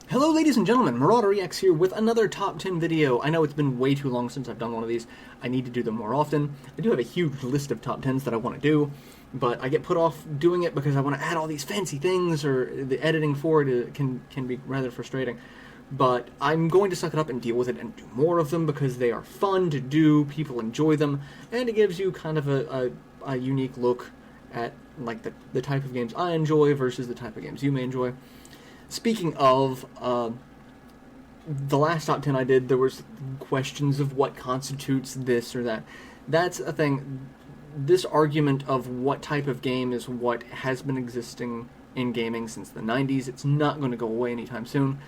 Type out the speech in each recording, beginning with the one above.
Hello ladies and gentlemen, MarauderEX here with another Top 10 video. I know it's been way too long since I've done one of these. I need to do them more often. I do have a huge list of Top 10s that I want to do, but I get put off doing it because I want to add all these fancy things, or the editing for it can be rather frustrating. But I'm going to suck it up and deal with it and do more of them because they are fun to do, people enjoy them, and it gives you kind of a unique look at like the type of games I enjoy versus the type of games you may enjoy. Speaking of, the last Top 10 I did, there was questions of what constitutes this or that. That's a thing. This argument of what type of game is what has been existing in gaming since the 90s. It's not going to go away anytime soon.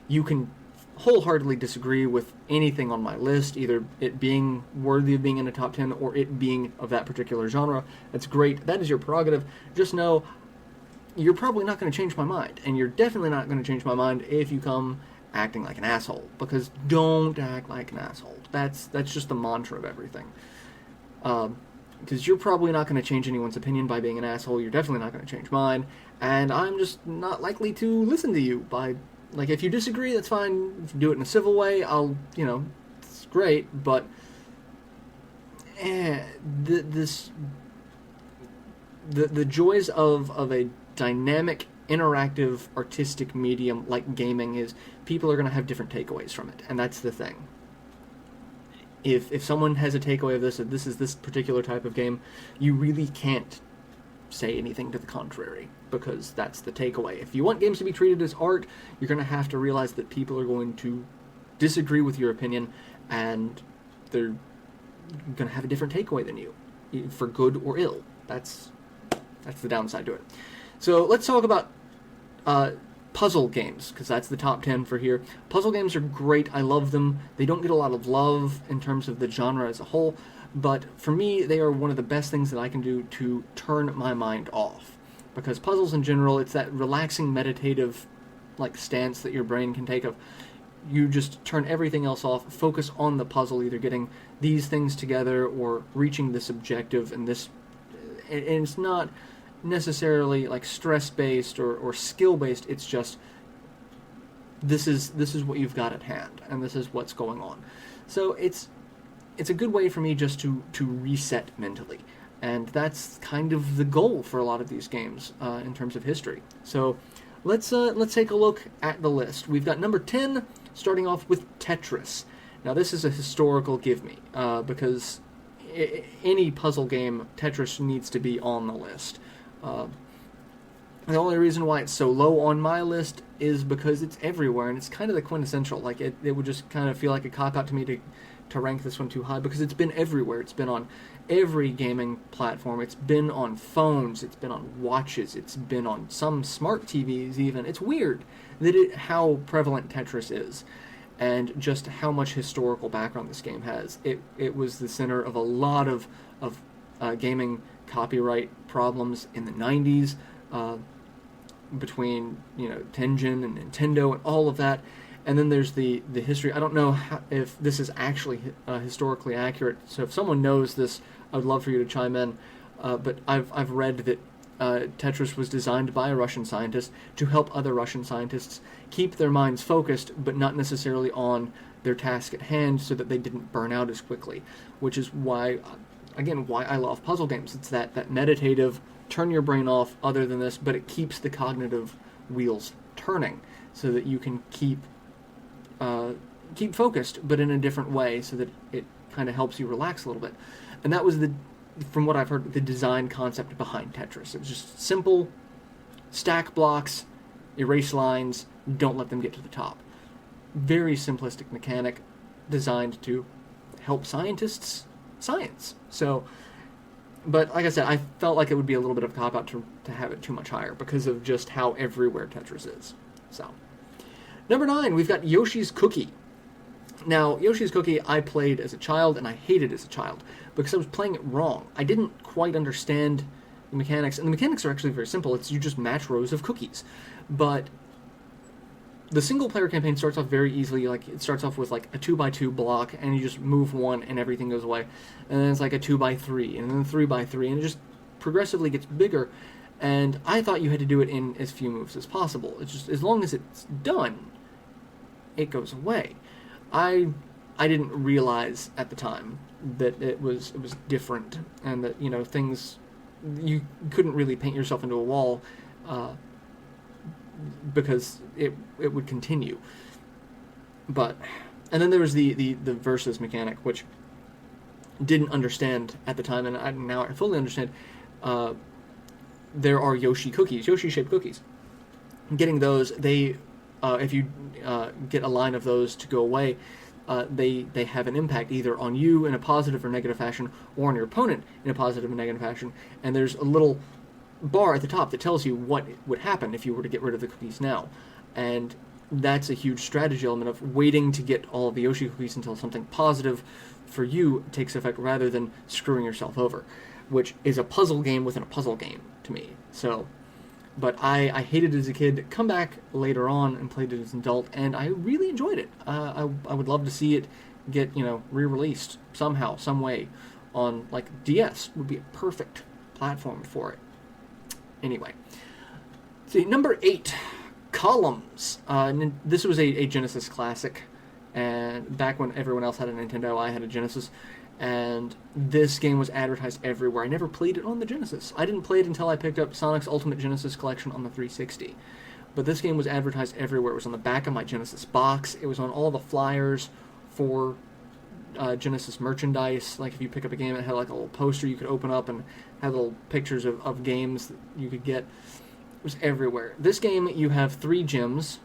You can wholeheartedly disagree with anything on my list, either it being worthy of being in a Top 10 or it being of that particular genre. That's great. That is your prerogative. Just know you're probably not going to change my mind, and you're definitely not going to change my mind if you come acting like an asshole, because don't act like an asshole. That's just the mantra of everything. Because you're probably not going to change anyone's opinion by being an asshole. You're definitely not going to change mine, and I'm just not likely to listen to you by, like, if you disagree, that's fine. If you do it in a civil way, I'll, it's great, but the joys of a dynamic, interactive, artistic medium like gaming is people are going to have different takeaways from it, and that's the thing. If someone has a takeaway of this is this particular type of game, you really can't say anything to the contrary, because that's the takeaway. If you want games to be treated as art, you're going to have to realize that people are going to disagree with your opinion, and they're going to have a different takeaway than you, for good or ill. That's the downside to it. So let's talk about puzzle games, because that's the top 10 for here. Puzzle games are great. I love them. They don't get a lot of love in terms of the genre as a whole, but for me, they are one of the best things that I can do to turn my mind off. Because puzzles in general, it's that relaxing, meditative stance that your brain can take of, you just turn everything else off, focus on the puzzle, either getting these things together or reaching this objective, and it's not necessarily stress-based or skill-based. It's just this is what you've got at hand, and this is what's going on. So it's a good way for me just to reset mentally, and that's kind of the goal for a lot of these games in terms of history. So let's take a look at the list. We've got number 10, starting off with Tetris. Now this is a historical give-me, because any puzzle game, Tetris needs to be on the list. The only reason why it's so low on my list is because it's everywhere, and it's kind of the quintessential. It would just kind of feel like a cop-out to me to rank this one too high, because it's been everywhere. It's been on every gaming platform. It's been on phones. It's been on watches. It's been on some smart TVs even. It's weird how prevalent Tetris is, and just how much historical background this game has. It was the center of a lot of gaming copyright problems in the 90s, between Tengen and Nintendo and all of that. And then there's the history. I don't know if this is actually historically accurate, so if someone knows this, I would love for you to chime in. But I've read that Tetris was designed by a Russian scientist to help other Russian scientists keep their minds focused, but not necessarily on their task at hand, so that they didn't burn out as quickly, which is why I love puzzle games. It's that meditative, turn your brain off other than this, but it keeps the cognitive wheels turning so that you can keep focused, but in a different way, so that it kind of helps you relax a little bit. And that was, from what I've heard, the design concept behind Tetris. It was just simple, stack blocks, erase lines, don't let them get to the top. Very simplistic mechanic, designed to help scientists science. So, but like I said, I felt like it would be a little bit of a cop-out to have it too much higher, because of just how everywhere Tetris is. So, number 9, we've got Yoshi's Cookie. Now, Yoshi's Cookie I played as a child, and I hated as a child, because I was playing it wrong. I didn't quite understand the mechanics, and the mechanics are actually very simple. It's you just match rows of cookies. But the single-player campaign starts off very easily. It starts off with a 2x2 block, and you just move one, and everything goes away. And then it's a 2x3, and then 3x3, and it just progressively gets bigger, and I thought you had to do it in as few moves as possible. It's just, as long as it's done, it goes away. I didn't realize at the time that it was different, and that, you know, things, you couldn't really paint yourself into a wall because it would continue. But, and then there was the versus mechanic, which didn't understand at the time, and now I fully understand. There are Yoshi cookies, Yoshi-shaped cookies. Getting those, they, if you get a line of those to go away, they have an impact either on you in a positive or negative fashion, or on your opponent in a positive or negative fashion. And there's a little bar at the top that tells you what would happen if you were to get rid of the cookies now. And that's a huge strategy element of waiting to get all of the Yoshi cookies until something positive for you takes effect, rather than screwing yourself over, which is a puzzle game within a puzzle game to me. So, but I hated it as a kid. Come back later on and played it as an adult, and I really enjoyed it. I would love to see it get, you know, re-released somehow, some way, on, like, DS would be a perfect platform for it. Anyway, see, number 8, Columns. This was a Genesis classic, and back when everyone else had a Nintendo, I had a Genesis, and this game was advertised everywhere. I never played it on the Genesis. I didn't play it until I picked up Sonic's Ultimate Genesis Collection on the 360. But this game was advertised everywhere. It was on the back of my Genesis box. It was on all the flyers for Genesis merchandise. Like, if you pick up a game, it had like a little poster you could open up and had little pictures of games that you could get. It was everywhere. This game, you have 3 gems,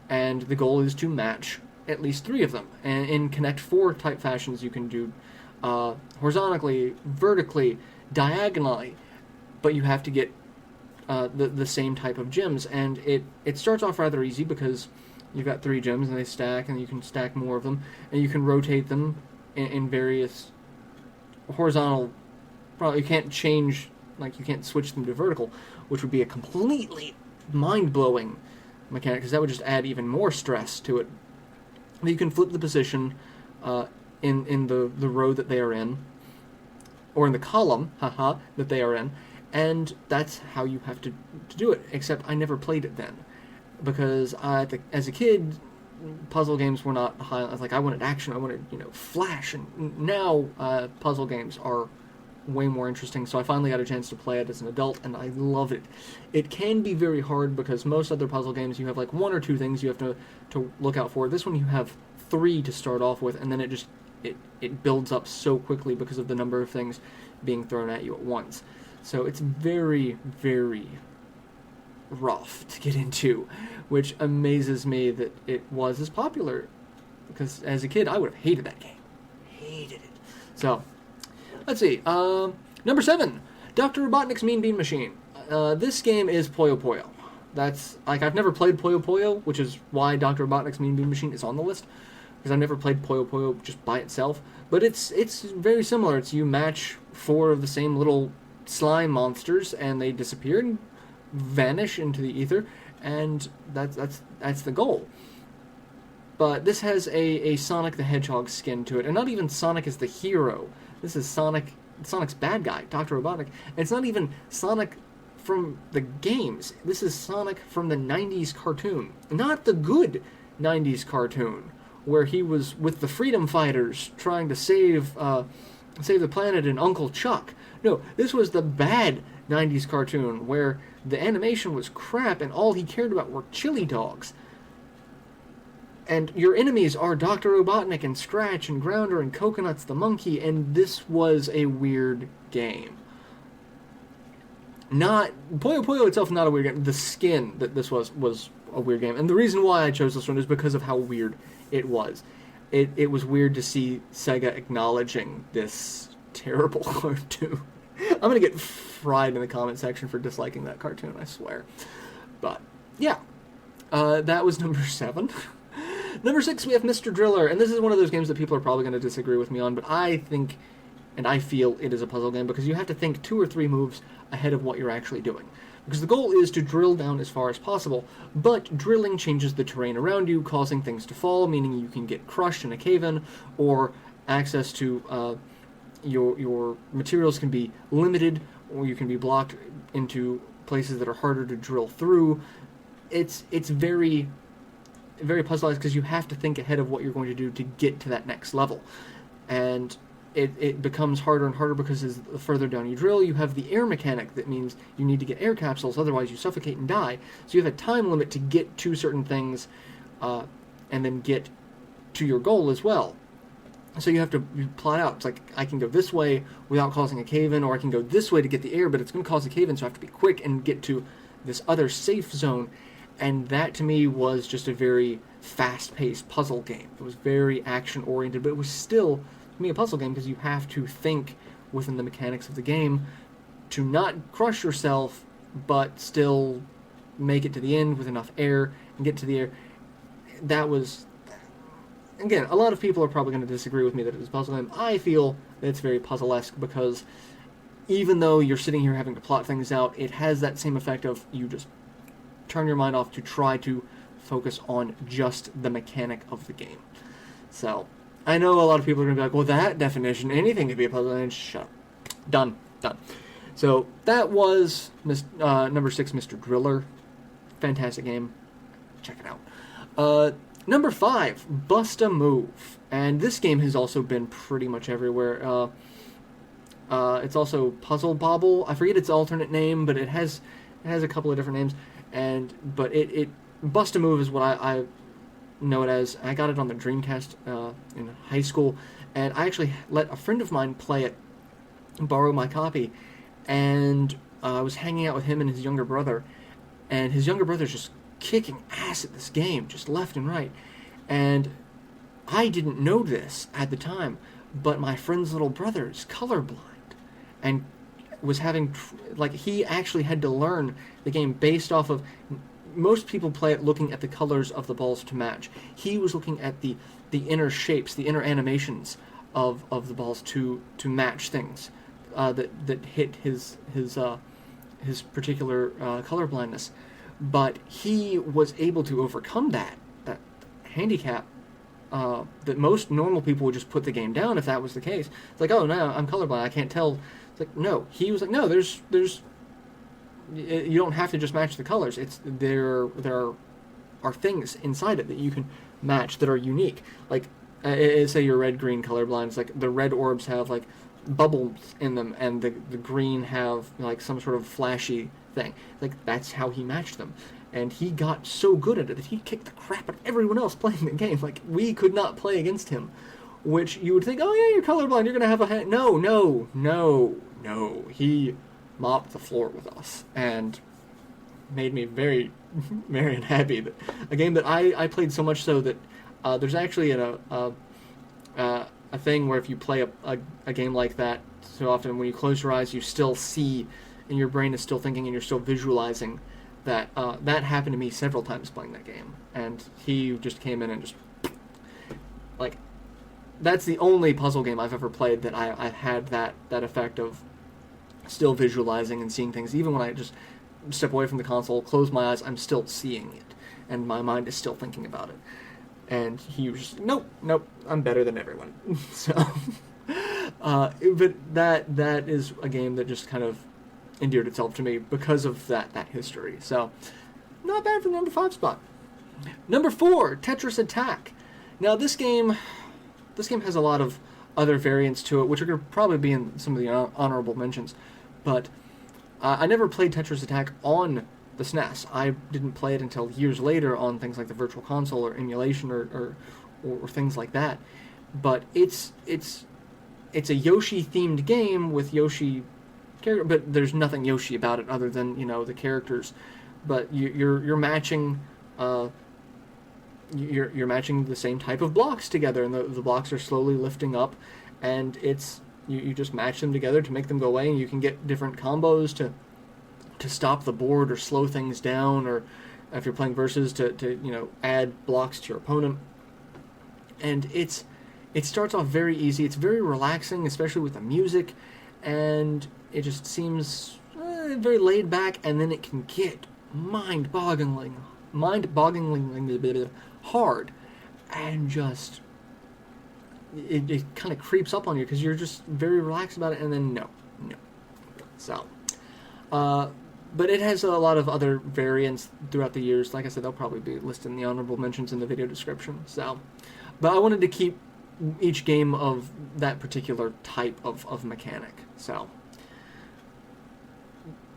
and the goal is to match at least 3 of them. And in Connect 4 type fashions, you can do horizontally, vertically, diagonally, but you have to get the same type of gems. And it starts off rather easy because you've got 3 gems and they stack, and you can stack more of them, and you can rotate them in various horizontal. Probably you can't change, like, you can't switch them to vertical, which would be a completely mind-blowing mechanic, because that would just add even more stress to it. You can flip the position in the row that they are in, or in the column, that they are in, and that's how you have to do it, except I never played it then, because as a kid, puzzle games were not high. Like, I wanted action, I wanted, you know, flash, and now puzzle games are way more interesting, so I finally got a chance to play it as an adult, and I love it. It can be very hard, because most other puzzle games, you have like 1 or 2 things you have to look out for. This one you have 3 to start off with, and then it builds up so quickly because of the number of things being thrown at you at once. So it's very, very rough to get into, which amazes me that it was as popular, because as a kid I would have hated that game. Hated it. So, let's see. Number 7, Dr. Robotnik's Mean Bean Machine. This game is Puyo Puyo. That's, like, I've never played Puyo Puyo, which is why Dr. Robotnik's Mean Bean Machine is on the list, because I've never played Puyo Puyo just by itself. But it's very similar. It's you match 4 of the same little slime monsters, and they disappear and vanish into the ether, and that's the goal. But this has a Sonic the Hedgehog skin to it, and not even Sonic is the hero. This is Sonic's bad guy, Dr. Robotnik. And it's not even Sonic from the games. This is Sonic from the 90s cartoon. Not the good 90s cartoon, where he was with the freedom fighters trying to save the planet and Uncle Chuck. No, this was the bad 90s cartoon, where the animation was crap and all he cared about were chili dogs. And your enemies are Dr. Robotnik and Scratch and Grounder and Coconuts the monkey, and this was a weird game. Not Puyo Puyo itself, not a weird game. The skin that this was a weird game, and the reason why I chose this one is because of how weird it was. It was weird to see Sega acknowledging this terrible cartoon. I'm gonna get fried in the comment section for disliking that cartoon, I swear. But yeah, that was number 7. Number 6, we have Mr. Driller, and this is one of those games that people are probably going to disagree with me on, but I think, and I feel it is a puzzle game, because you have to think 2 or 3 moves ahead of what you're actually doing. Because the goal is to drill down as far as possible, but drilling changes the terrain around you, causing things to fall, meaning you can get crushed in a cave-in, or access to your materials can be limited, or you can be blocked into places that are harder to drill through. It's very, very puzzleized because you have to think ahead of what you're going to do to get to that next level. And it becomes harder and harder because as the further down you drill, you have the air mechanic that means you need to get air capsules, otherwise you suffocate and die. So you have a time limit to get to certain things and then get to your goal as well. So you have to plot out. It's like, I can go this way without causing a cave-in, or I can go this way to get the air, but it's going to cause a cave-in, so I have to be quick and get to this other safe zone. And that, to me, was just a very fast-paced puzzle game. It was very action-oriented, but it was still, to me, a puzzle game because you have to think within the mechanics of the game to not crush yourself, but still make it to the end with enough air and get to the air. That was... Again, a lot of people are probably going to disagree with me that it was a puzzle game. I feel that it's very puzzle-esque because even though you're sitting here having to plot things out, it has that same effect of you just turn your mind off to try to focus on just the mechanic of the game. So, I know a lot of people are going to be like, well, that definition, anything could be a puzzle, and shut up. Done. So, that was number 6, Mr. Driller. Fantastic game. Check it out. Number 5, Bust a Move. And this game has also been pretty much everywhere. It's also Puzzle Bobble. I forget its alternate name, but it has a couple of different names. But Bust a Move is what I know it as. I got it on the Dreamcast in high school, and I actually let a friend of mine play it, borrow my copy, and I was hanging out with him and his younger brother, and his younger brother's just kicking ass at this game, just left and right. And I didn't know this at the time, but my friend's little brother is colorblind and was having, he actually had to learn the game based off of, most people play it looking at the colors of the balls to match. He was looking at the inner shapes, the inner animations of the balls to match things that hit his particular color blindness. But he was able to overcome that handicap that most normal people would just put the game down if that was the case. It's like, oh, no, I'm colorblind, I can't tell. It's like, no. He was like, no, there's you don't have to just match the colors. There are things inside it that you can match that are unique. Like, say you're red-green colorblind. It's like the red orbs have, like, bubbles in them, and the green have, like, some sort of flashy thing. Like, that's how he matched them. And he got so good at it that he kicked the crap out of everyone else playing the game. Like, we could not play against him. Which you would think, oh yeah, you're colorblind, you're going to have a hand. No. He mopped the floor with us. And made me very, very unhappy. That a game that I played so much so that there's actually a thing where if you play a game like that, so often when you close your eyes, you still see, and your brain is still thinking, and you're still visualizing that. That happened to me several times playing that game, and he just came in and just, like, that's the only puzzle game I've ever played that I've had that effect of still visualizing and seeing things. Even when I just step away from the console, close my eyes, I'm still seeing it, and my mind is still thinking about it. And he was just, nope, I'm better than everyone. So, but that is a game that just kind of endeared itself to me because of that history. So, not bad for the number 5 spot. Number 4, Tetris Attack. Now, this game has a lot of other variants to it, which are going to probably be in some of the honorable mentions. But I never played Tetris Attack on the SNES. I didn't play it until years later on things like the Virtual Console or emulation or things like that. But it's a Yoshi-themed game with Yoshi character, but there's nothing Yoshi about it other than, the characters. But you're matching you're matching the same type of blocks together, and the blocks are slowly lifting up, and you just match them together to make them go away, and you can get different combos to stop the board or slow things down, or if you're playing versus to add blocks to your opponent. And it starts off very easy. It's very relaxing, especially with the music, and it just seems very laid back, and then it can get mind-bogglingly hard, and just it kind of creeps up on you because you're just very relaxed about it, and then no. So But it has a lot of other variants throughout the years. Like I said, they'll probably be listed in the honorable mentions in the video description. So, but I wanted to keep each game of that particular type of mechanic. So,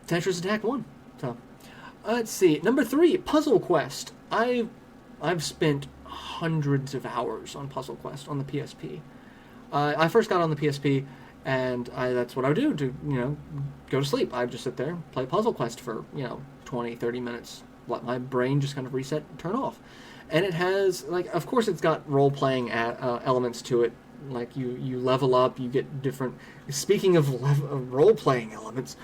Tetris Attack 1. So, let's see. Number 3, Puzzle Quest. I've spent hundreds of hours on Puzzle Quest on the PSP. I first got on the PSP, and that's what I would do to, go to sleep. I'd just sit there, play Puzzle Quest for, 20, 30 minutes, let my brain just kind of reset and turn off. And it has, of course it's got role-playing elements to it. Like, you level up, you get different... Speaking of role-playing elements,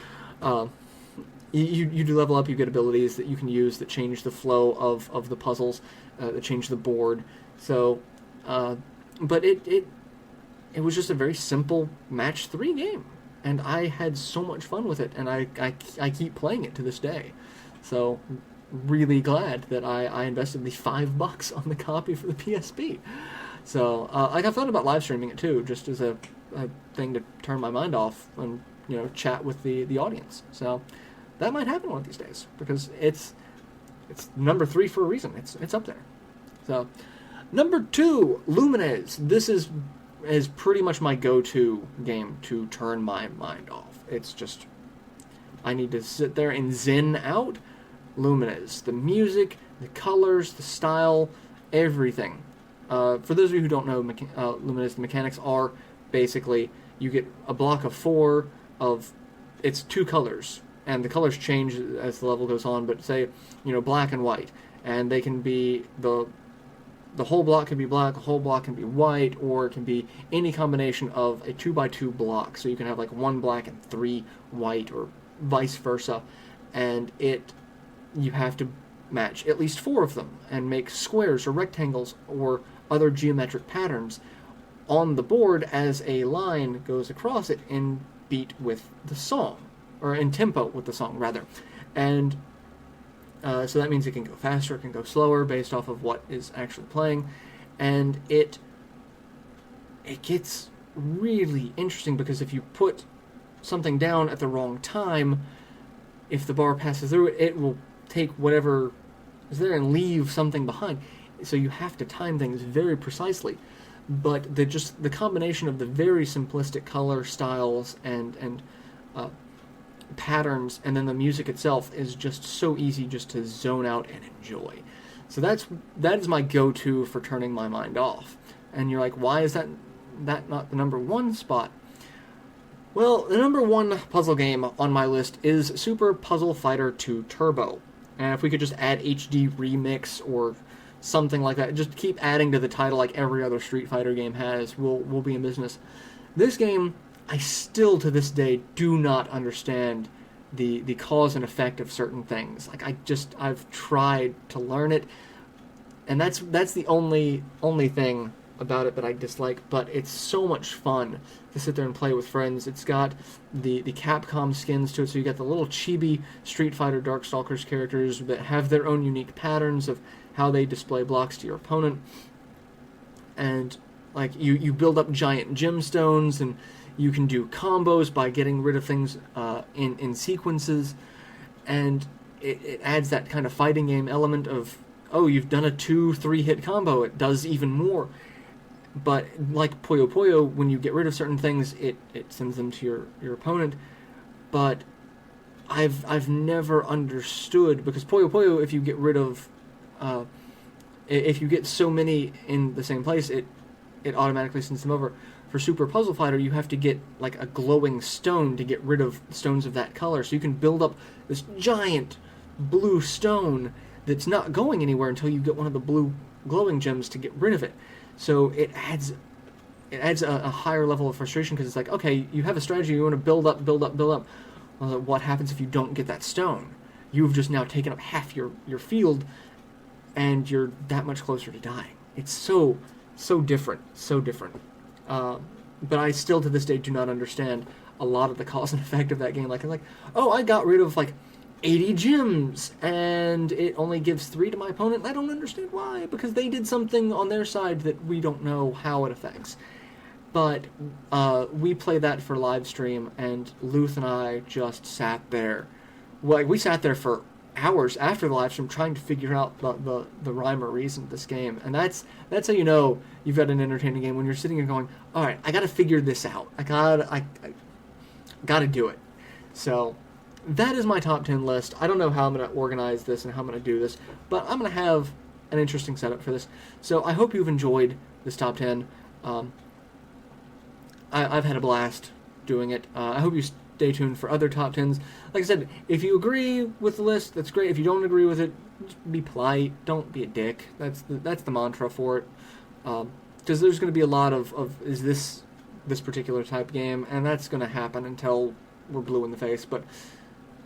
you do level up, you get abilities that you can use that change the flow of the puzzles, that change the board. So, but it was just a very simple match 3 game, and I had so much fun with it, and I keep playing it to this day. So, really glad that I invested the $5 on the copy for the PSP. So, I've thought about live streaming it too, just as a thing to turn my mind off and chat with the audience. So, that might happen one of these days, because it's number 3 for a reason. It's up there. So, number 2, Luminate. This is pretty much my go-to game to turn my mind off. It's just, I need to sit there and zen out. Luminate. The music, the colors, the style, everything. For those of you who don't know, Luminate, the mechanics are basically, you get a block of 4 of, it's 2 colors, and the colors change as the level goes on, but say, black and white, and they can be, the whole block can be black, the whole block can be white, or it can be any combination of a 2x2 block, so you can have 1 black and 3 white, or vice versa, and you have to match at least 4 of them, and make squares or rectangles or other geometric patterns on the board as a line goes across it in beat with the song, or in tempo with the song, rather. And so that means it can go faster, it can go slower, based off of what is actually playing. And it gets really interesting, because if you put something down at the wrong time, if the bar passes through it, it will take whatever is there and leave something behind. So you have to time things very precisely. But the combination of the very simplistic color styles and patterns, and then the music itself is just so easy just to zone out and enjoy. So that is my go-to for turning my mind off. And you're like, why is that not the number 1 spot? Well, the number 1 puzzle game on my list is Super Puzzle Fighter 2 Turbo. And if we could just add HD Remix or something like that, just keep adding to the title like every other Street Fighter game has, we'll be in business. This game, I still to this day do not understand the cause and effect of certain things. I've tried to learn it, and that's the only thing about it that I dislike, but it's so much fun to sit there and play with friends. It's got the Capcom skins to it, so you got the little chibi Street Fighter Darkstalkers characters that have their own unique patterns of how they display blocks to your opponent. And you build up giant gemstones, and you can do combos by getting rid of things in sequences, and it adds that kind of fighting game element of, oh, you've done a 2-3 hit combo, it does even more. But like Puyo Puyo, when you get rid of certain things, it sends them to your opponent. But I've never understood, because Puyo Puyo, if you get rid of if you get so many in the same place, it automatically sends them over. For Super Puzzle Fighter, you have to get a glowing stone to get rid of stones of that color. So you can build up this giant blue stone that's not going anywhere until you get one of the blue glowing gems to get rid of it. So it adds a higher level of frustration, because it's like, okay, you have a strategy, you want to build up. Well, what happens if you don't get that stone? You've just now taken up half your field, and you're that much closer to dying. It's so different. But I still to this day do not understand a lot of the cause and effect of that game. Oh, I got rid of 80 gems, and it only gives 3 to my opponent. I don't understand why, because they did something on their side that we don't know how it affects. But we play that for live stream, and Luth and I just sat there like, we sat there for hours after the live stream trying to figure out the rhyme or reason to this game. And that's how you know you've got an entertaining game, when you're sitting here going, all right, I got to figure this out. I got to do it. So that is my top 10 list. I don't know how I'm going to organize this and how I'm going to do this, but I'm going to have an interesting setup for this. So I hope you've enjoyed this top 10. I've had a blast doing it. I hope you stay tuned for other top 10s. Like I said, if you agree with the list, that's great. If you don't agree with it, just be polite. Don't be a dick. That's the mantra for it. Because there's going to be a lot of is this particular type game, and that's going to happen until we're blue in the face. But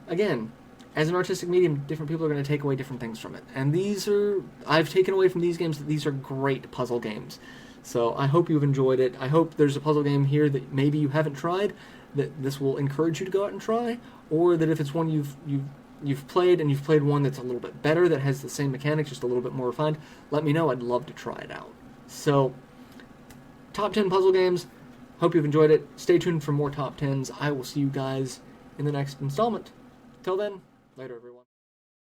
again, as an artistic medium, different people are going to take away different things from it. And I've taken away from these games that these are great puzzle games. So I hope you've enjoyed it. I hope there's a puzzle game here that maybe you haven't tried, that this will encourage you to go out and try, or that if it's one you've played and you've played one that's a little bit better, that has the same mechanics, just a little bit more refined, let me know. I'd love to try it out. So, top 10 puzzle games. Hope you've enjoyed it. Stay tuned for more top 10s. I will see you guys in the next installment. Till then, later everyone.